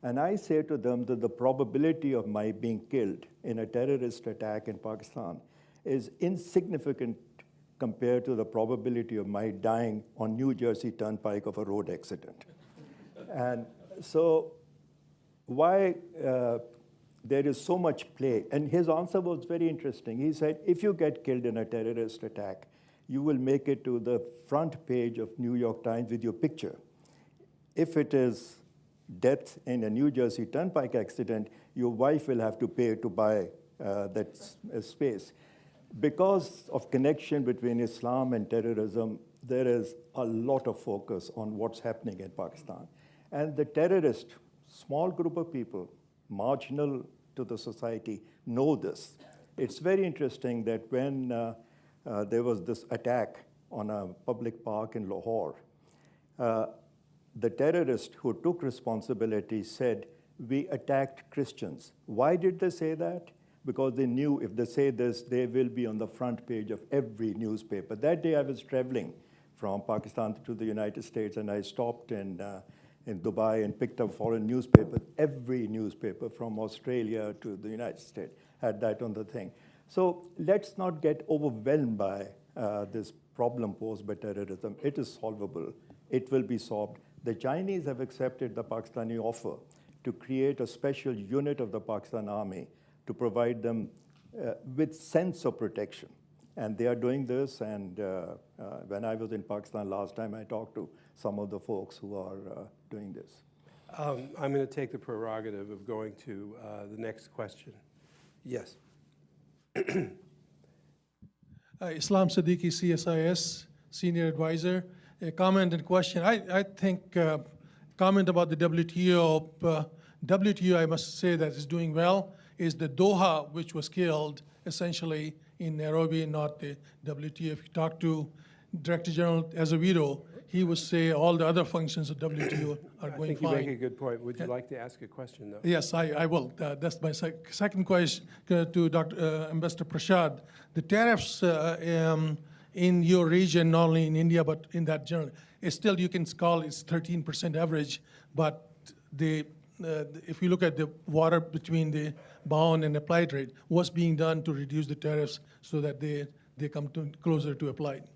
[SPEAKER 4] And I say to them that the probability of my being killed in a terrorist attack in Pakistan is insignificant compared to the probability of my dying on New Jersey Turnpike of a road accident. And so why there is so much play? And his answer was very interesting. He said, if you get killed in a terrorist attack, you will make it to the front page of New York Times with your picture. If it is death in a New Jersey Turnpike accident, your wife will have to pay to buy that space. Because of connection between Islam and terrorism, there is a lot of focus on what's happening in Pakistan. And the terrorist, small group of people, marginal to the society, know this. It's very interesting that when there was this attack on a public park in Lahore, the terrorist who took responsibility said, we attacked Christians. Why did they say that? Because they knew if they say this, they will be on the front page of every newspaper. That day I was traveling from Pakistan to the United States, and I stopped in Dubai and picked up foreign newspapers. Every newspaper from Australia to the United States had that on the thing. So let's not get overwhelmed by this problem posed by terrorism. It is solvable. It will be solved. The Chinese have accepted the Pakistani offer to create a special unit of the Pakistan Army to provide them with sense of protection. And they are doing this, and when I was in Pakistan last time, I talked to some of the folks who are doing this.
[SPEAKER 1] I'm going to take the prerogative of going to the next question. Yes.
[SPEAKER 6] Islam Siddiqui, CSIS, Senior Advisor. A comment and question. I think comment about the WTO. WTO, I must say that is doing well, is the Doha, which was killed essentially in Nairobi, not the WTO. If you talk to Director General Azevedo, he would say all the other functions of WTO are going fine.
[SPEAKER 1] I think you make a good point. Would you like to ask a question, though?
[SPEAKER 6] Yes, I will. That's my second question to Dr. Ambassador Prasad. The tariffs in your region, not only in India, but in that general, still you can call it's 13% average, but if you look at the water between the bound and applied rate, what's being done to reduce the tariffs so that they come closer to applied?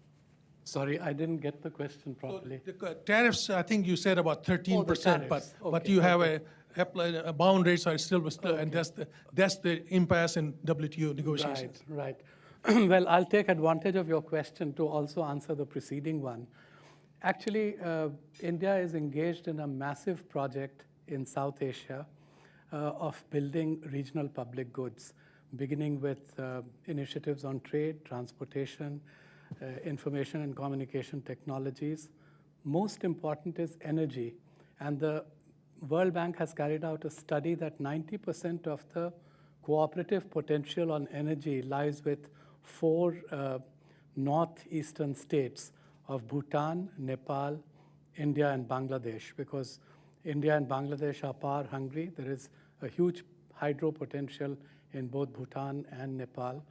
[SPEAKER 3] Sorry, I didn't get the question properly.
[SPEAKER 6] So the tariffs, I think you said about 13%,
[SPEAKER 3] tariffs.
[SPEAKER 6] but
[SPEAKER 3] Okay,
[SPEAKER 6] you have a bound rates are still, and that's the impasse in WTO negotiations.
[SPEAKER 3] Right. Well, I'll take advantage of your question to also answer the preceding one. Actually, India is engaged in a massive project in South Asia of building regional public goods, beginning with initiatives on trade, transportation, information and communication technologies. Most important is energy. And the World Bank has carried out a study that 90% of the cooperative potential on energy lies with 4 northeastern states of Bhutan, Nepal, India, and Bangladesh, because India and Bangladesh are power hungry. There is a huge hydro potential in both Bhutan and Nepal.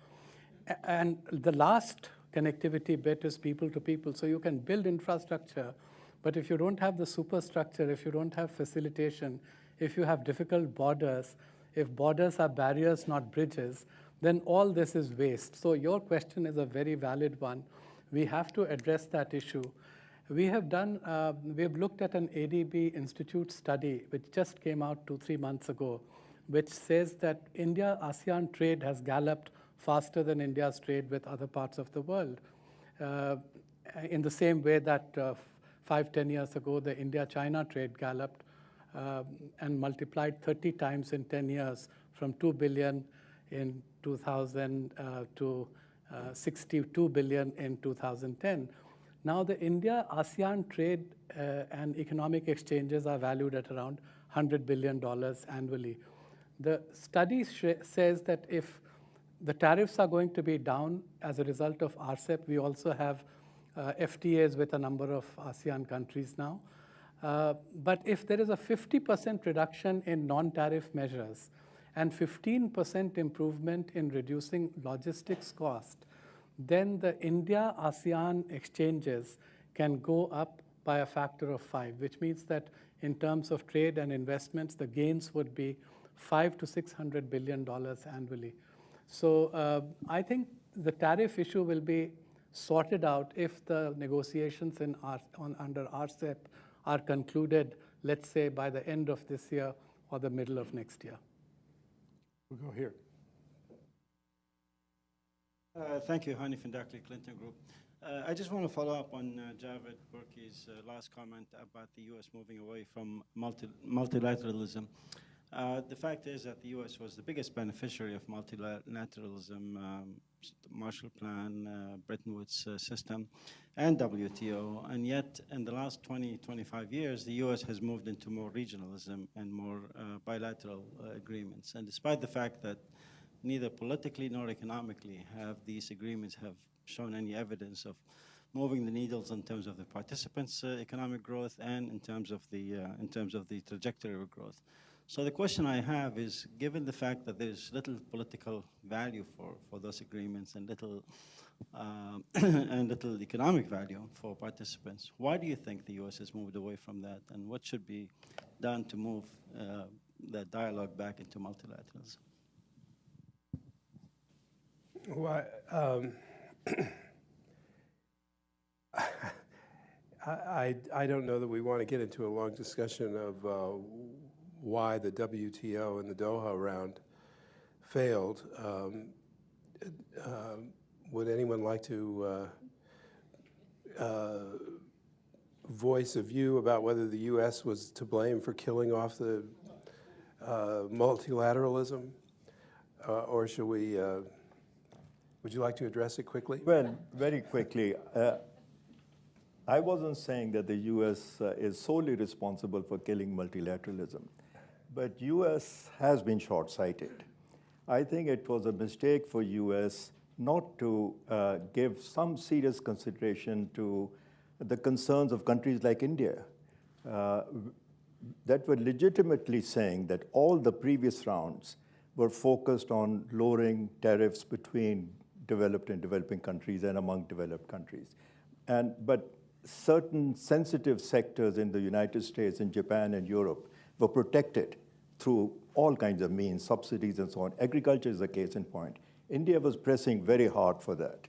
[SPEAKER 3] And the last connectivity bit is people to people. So you can build infrastructure, but if you don't have the superstructure, if you don't have facilitation, if you have difficult borders, if borders are barriers, not bridges, then all this is waste. So your question is a very valid one. We have to address that issue. We have looked at an ADB Institute study, which just came out 2-3 months ago, which says that India-ASEAN trade has galloped faster than India's trade with other parts of the world. In the same way that 5-10 years ago, the India-China trade galloped and multiplied 30 times in 10 years, from 2 billion in 2000 to 62 billion in 2010. Now the India-ASEAN trade and economic exchanges are valued at around $100 billion annually. The study says that if the tariffs are going to be down as a result of RCEP, we also have FTAs with a number of ASEAN countries now. But if there is a 50% reduction in non-tariff measures and 15% improvement in reducing logistics cost, then the India-ASEAN exchanges can go up by a factor of 5, which means that in terms of trade and investments, the gains would be $500 to $600 billion annually. So I think the tariff issue will be sorted out if the negotiations under RCEP are concluded, let's say, by the end of this year or the middle of next year.
[SPEAKER 1] We'll go here.
[SPEAKER 7] Thank you, Hani from Darkley Clinton Group. I just want to follow up on Javed Burki's last comment about the U.S. moving away from multilateralism. The fact is that the U.S. was the biggest beneficiary of multilateralism, the Marshall Plan, Bretton Woods system, and WTO. And yet, in the last 20-25 years, the U.S. has moved into more regionalism and more bilateral agreements. And despite the fact that neither politically nor economically have these agreements have shown any evidence of moving the needles in terms of the participants' economic growth and in terms of the trajectory of growth. So the question I have is, given the fact that there's little political value for those agreements and little economic value for participants, why do you think the U.S. has moved away from that, and what should be done to move that dialogue back into multilateralism?
[SPEAKER 1] Well, I don't know that we want to get into a long discussion of why the WTO and the Doha round failed. Would anyone like to voice a view about whether the U.S. was to blame for killing off the multilateralism? Or should we, would you like to address it quickly?
[SPEAKER 4] Well, very quickly. I wasn't saying that the U.S. Is solely responsible for killing multilateralism, but U.S. has been short-sighted. I think it was a mistake for U.S. not to give some serious consideration to the concerns of countries like India that were legitimately saying that all the previous rounds were focused on lowering tariffs between developed and developing countries and among developed countries. But certain sensitive sectors in the United States and Japan and Europe were protected through all kinds of means, subsidies and so on. Agriculture is a case in point. India was pressing very hard for that.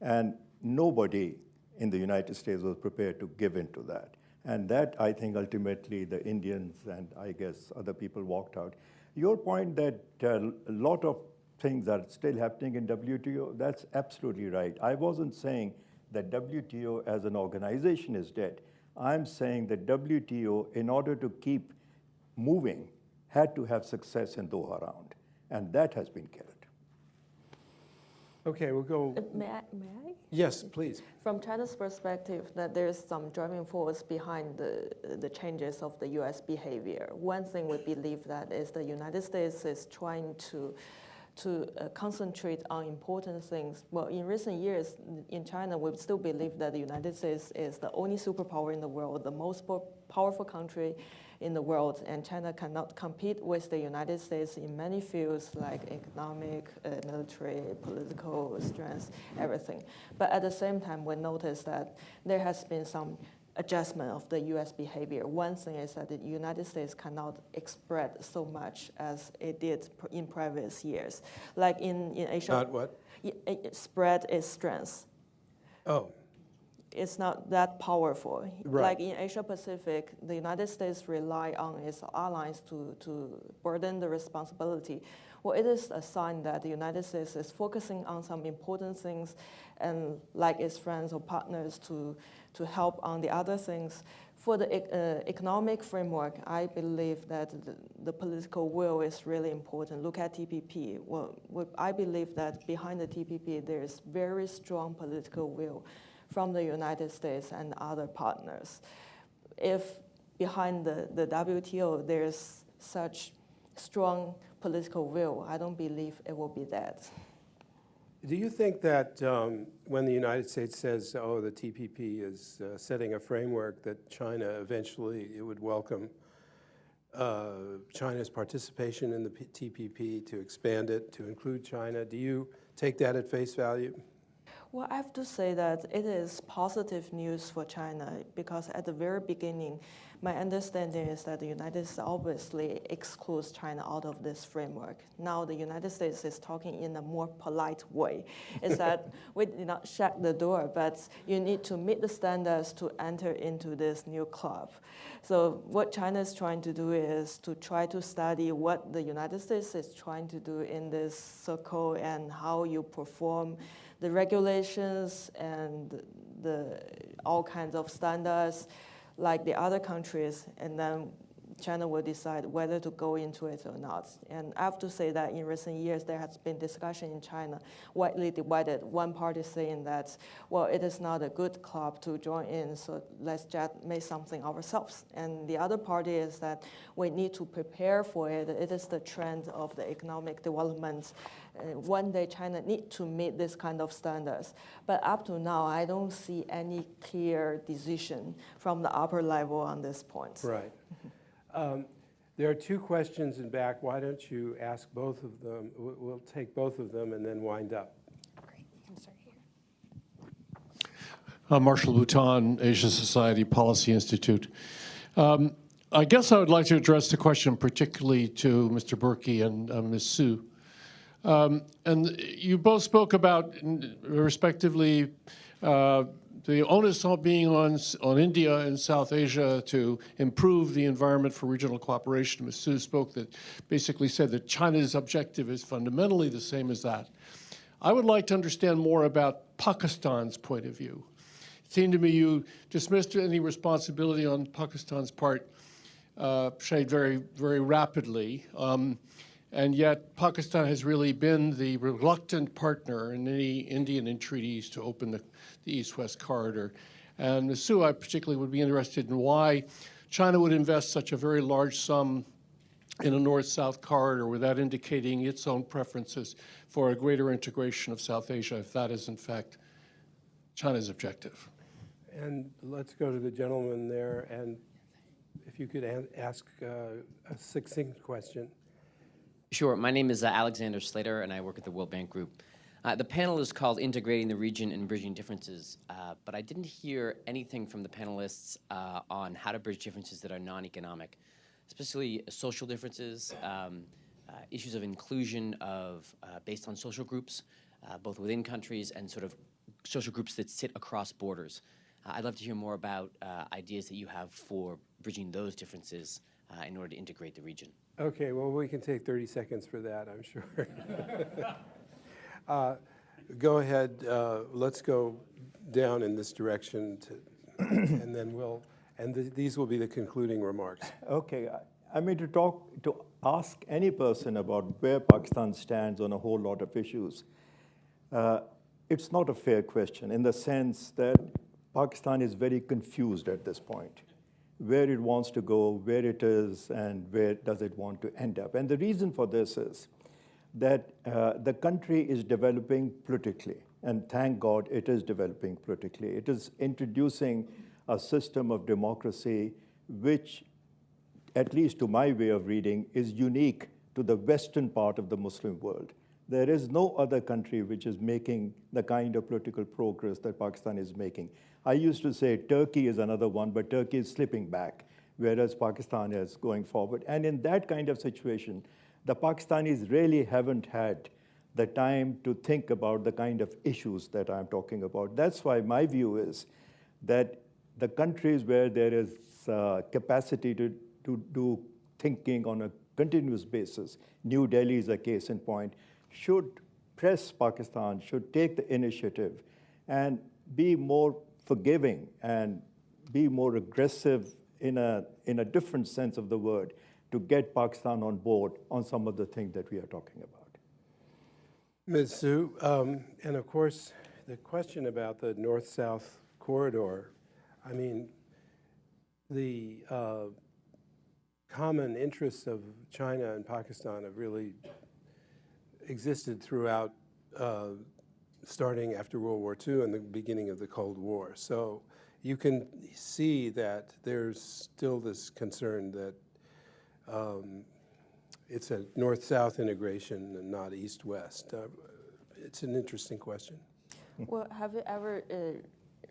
[SPEAKER 4] And nobody in the United States was prepared to give in to that. And that, I think, ultimately the Indians and I guess other people walked out. Your point that a lot of things are still happening in WTO, that's absolutely right. I wasn't saying that WTO as an organization is dead. I'm saying that WTO, in order to keep moving, had to have success in Doha round, and that has been killed.
[SPEAKER 1] Okay, we'll go.
[SPEAKER 2] May I?
[SPEAKER 1] Yes, please.
[SPEAKER 2] From China's perspective, that there's some driving force behind the changes of the U.S. behavior. One thing we believe that is the United States is trying to concentrate on important things. Well, in recent years in China, we still believe that the United States is the only superpower in the world, the most powerful country in the world, and China cannot compete with the United States in many fields like economic, military, political strength, everything. But at the same time, we notice that there has been some adjustment of the U.S. behavior. One thing is that the United States cannot export so much as it did in previous years. Like in Asia.
[SPEAKER 1] Not what?
[SPEAKER 2] Spread its strength.
[SPEAKER 1] Oh.
[SPEAKER 2] It's not that powerful.
[SPEAKER 1] Right.
[SPEAKER 2] Like in Asia Pacific, the United States rely on its allies to burden the responsibility. Well, it is a sign that the United States is focusing on some important things and like its friends or partners to help on the other things. For the economic framework, I believe that the political will is really important. Look at TPP. Well, I believe that behind the TPP, there is very strong political will from the United States and other partners. If behind the WTO there's such strong political will, I don't believe it will be that.
[SPEAKER 1] Do you think that when the United States says, oh, the TPP is setting a framework, that China eventually it would welcome China's participation in the TPP, to expand it, to include China? Do you take that at face value?
[SPEAKER 2] Well, I have to say that it is positive news for China because at the very beginning, my understanding is that the United States obviously excludes China out of this framework. Now the United States is talking in a more polite way. Is that we did not shut the door, but you need to meet the standards to enter into this new club. So what China is trying to do is to try to study what the United States is trying to do in this circle and how you perform the regulations and all kinds of standards like the other countries, and then China will decide whether to go into it or not. And I have to say that in recent years, there has been discussion in China, widely divided. One party saying that, well, it is not a good club to join in, so let's just make something ourselves. And the other party is that we need to prepare for it. It is the trend of the economic development. One day, China needs to meet this kind of standards. But up to now, I don't see any clear decision from the upper level on this point.
[SPEAKER 1] Right. There are two questions in back. Why don't you ask both of them? We'll take both of them and then wind up.
[SPEAKER 8] Great, you can start here.
[SPEAKER 9] Marshall Bhutan, Asia Society Policy Institute. I guess I would like to address the question particularly to Mr. Burki and Ms. Su. And you both spoke about, respectively, the onus being on India and South Asia to improve the environment for regional cooperation. Ms. Su spoke that basically said that China's objective is fundamentally the same as that. I would like to understand more about Pakistan's point of view. It seemed to me you dismissed any responsibility on Pakistan's part, Shahid, very, very rapidly. And yet Pakistan has really been the reluctant partner in any Indian entreaties to open the East-West corridor. And Ms. Su, I particularly would be interested in why China would invest such a very large sum in a north-south corridor without indicating its own preferences for a greater integration of South Asia, if that is in fact China's objective.
[SPEAKER 1] And let's go to the gentleman there, and if you could ask a succinct question.
[SPEAKER 10] Sure. My name is Alexander Slater, and I work at the World Bank Group. The panel is called Integrating the Region and Bridging Differences, but I didn't hear anything from the panelists on how to bridge differences that are non-economic, especially social differences, issues of inclusion based on social groups, both within countries and sort of social groups that sit across borders. I'd love to hear more about ideas that you have for bridging those differences in order to integrate the region.
[SPEAKER 1] Okay, well, we can take 30 seconds for that, I'm sure. Go ahead, let's go down in this direction, and then these will be the concluding remarks.
[SPEAKER 4] Okay, I mean to ask any person about where Pakistan stands on a whole lot of issues, it's not a fair question in the sense that Pakistan is very confused at this point, where it wants to go, where it is, and where does it want to end up. And the reason for this is that the country is developing politically, and thank God it is developing politically. It is introducing a system of democracy which, at least to my way of reading, is unique to the western part of the Muslim world. There is no other country which is making the kind of political progress that Pakistan is making. I used to say Turkey is another one, but Turkey is slipping back, whereas Pakistan is going forward. And in that kind of situation, the Pakistanis really haven't had the time to think about the kind of issues that I'm talking about. That's why my view is that the countries where there is capacity to do thinking on a continuous basis, New Delhi is a case in point, should press Pakistan, should take the initiative and be more forgiving and be more aggressive in a different sense of the word to get Pakistan on board on some of the things that we are talking about.
[SPEAKER 1] Ms. Su, and of course, the question about the north-south corridor, I mean, the common interests of China and Pakistan have really existed throughout, starting after World War II and the beginning of the Cold War. So you can see that there's still this concern that it's a north-south integration and not east-west. It's an interesting question.
[SPEAKER 2] Well, have you ever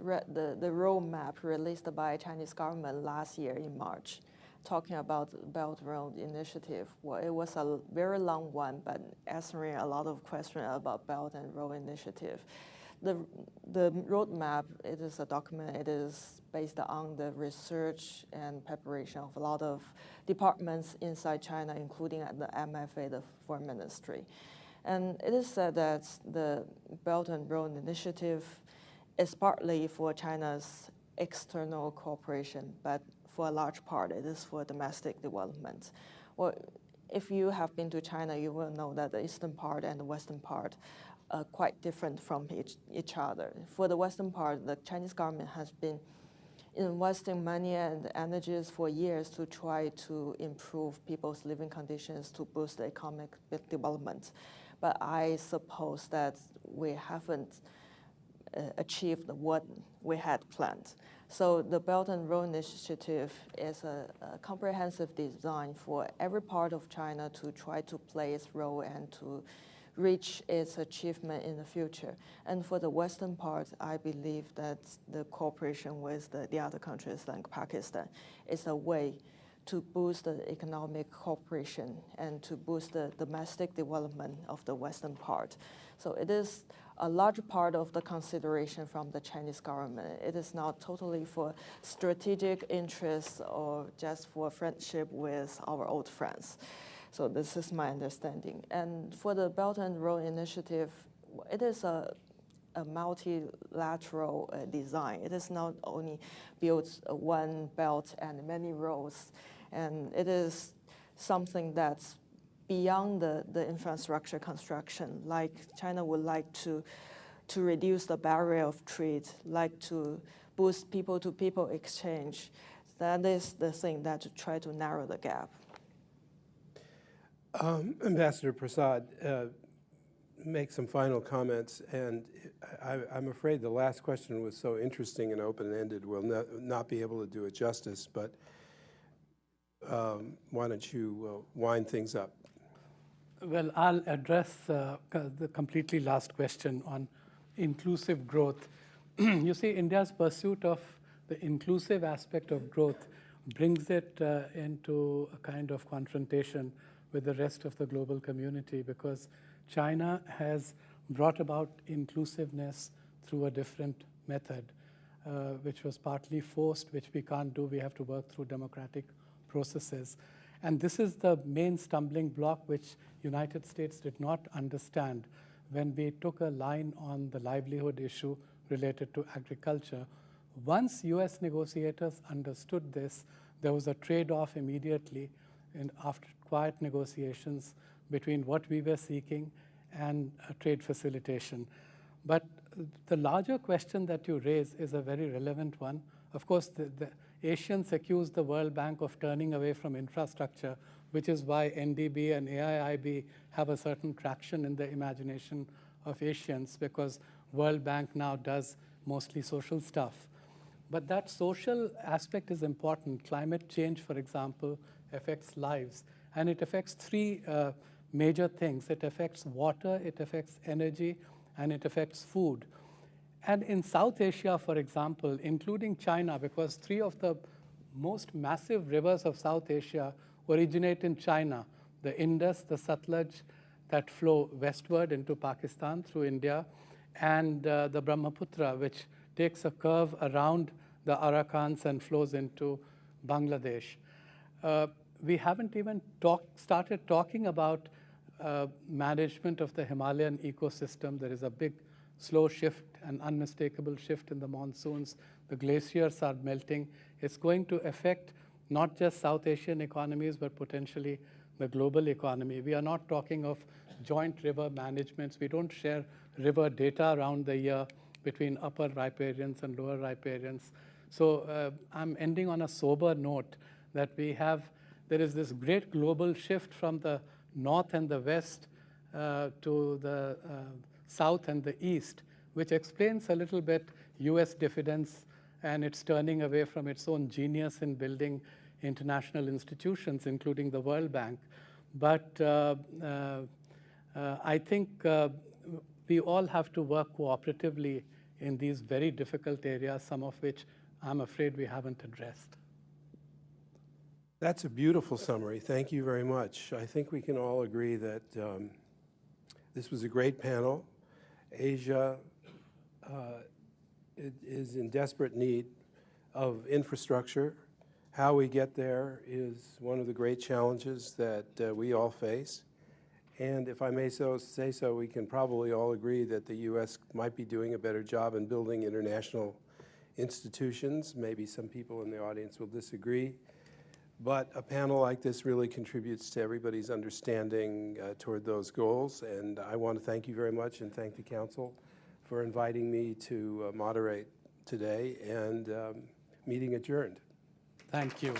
[SPEAKER 2] read the roadmap released by Chinese government last year in March, talking about the Belt and Road Initiative? Well, it was a very long one, but answering a lot of questions about Belt and Road Initiative. The roadmap, it is a document, it is based on the research and preparation of a lot of departments inside China, including at the MFA, the Foreign Ministry. And it is said that the Belt and Road Initiative is partly for China's external cooperation, but for a large part, it is for domestic development. Well, if you have been to China, you will know that the eastern part and the western part are quite different from each other. For the western part, the Chinese government has been investing money and energies for years to try to improve people's living conditions to boost the economic development. But I suppose that we haven't achieved what we had planned. So the Belt and Road Initiative is a comprehensive design for every part of China to try to play its role and to reach its achievement in the future. And for the western part, I believe that the cooperation with the other countries like Pakistan is a way to boost the economic cooperation and to boost the domestic development of the western part. So it is a large part of the consideration from the Chinese government. It is not totally for strategic interests or just for friendship with our old friends. So this is my understanding. And for the Belt and Road Initiative, it is a multilateral design. It is not only built one belt and many roads, and it is something that's beyond the infrastructure construction. Like China would like to reduce the barrier of trade, like to boost people-to-people exchange. That is the thing that to try to narrow the gap.
[SPEAKER 1] Ambassador Prasad, make some final comments, and I'm afraid the last question was so interesting and open-ended we'll not be able to do it justice, but why don't you wind things up?
[SPEAKER 3] Well, I'll address the completely last question on inclusive growth. You see, India's pursuit of the inclusive aspect of growth brings it into a kind of confrontation with the rest of the global community, because China has brought about inclusiveness through a different method, which was partly forced, which we can't do. We have to work through democratic processes. And this is the main stumbling block which United States did not understand when we took a line on the livelihood issue related to agriculture. Once US negotiators understood this, there was a trade-off immediately after quiet negotiations between what we were seeking and trade facilitation. But the larger question that you raise is a very relevant one. Of course, the Asians accuse the World Bank of turning away from infrastructure, which is why NDB and AIIB have a certain traction in the imagination of Asians, because World Bank now does mostly social stuff. But that social aspect is important. Climate change, for example, affects lives. And it affects three major things. It affects water, it affects energy, and it affects food. And in South Asia, for example, including China, because three of the most massive rivers of South Asia originate in China, the Indus, the Satluj, that flow westward into Pakistan through India, and the Brahmaputra, which takes a curve around the Arakans and flows into Bangladesh. We haven't even started talking about management of the Himalayan ecosystem. There is a big slow shift, an unmistakable shift in the monsoons. The glaciers are melting. It's going to affect not just South Asian economies, but potentially the global economy. We are not talking of joint river managements. We don't share river data around the year between upper riparians and lower riparians. So I'm ending on a sober note that there is this great global shift from the north and the west to the south and the east, which explains a little bit US diffidence and its turning away from its own genius in building international institutions, including the World Bank. But I think we all have to work cooperatively in these very difficult areas, some of which I'm afraid we haven't addressed.
[SPEAKER 1] That's a beautiful summary. Thank you very much. I think we can all agree that this was a great panel. Asia is in desperate need of infrastructure. How we get there is one of the great challenges that we all face. And if I may say so, we can probably all agree that the US might be doing a better job in building international institutions. Maybe some people in the audience will disagree. But a panel like this really contributes to everybody's understanding toward those goals. And I want to thank you very much and thank the Council for inviting me to moderate today, and meeting adjourned.
[SPEAKER 3] Thank you.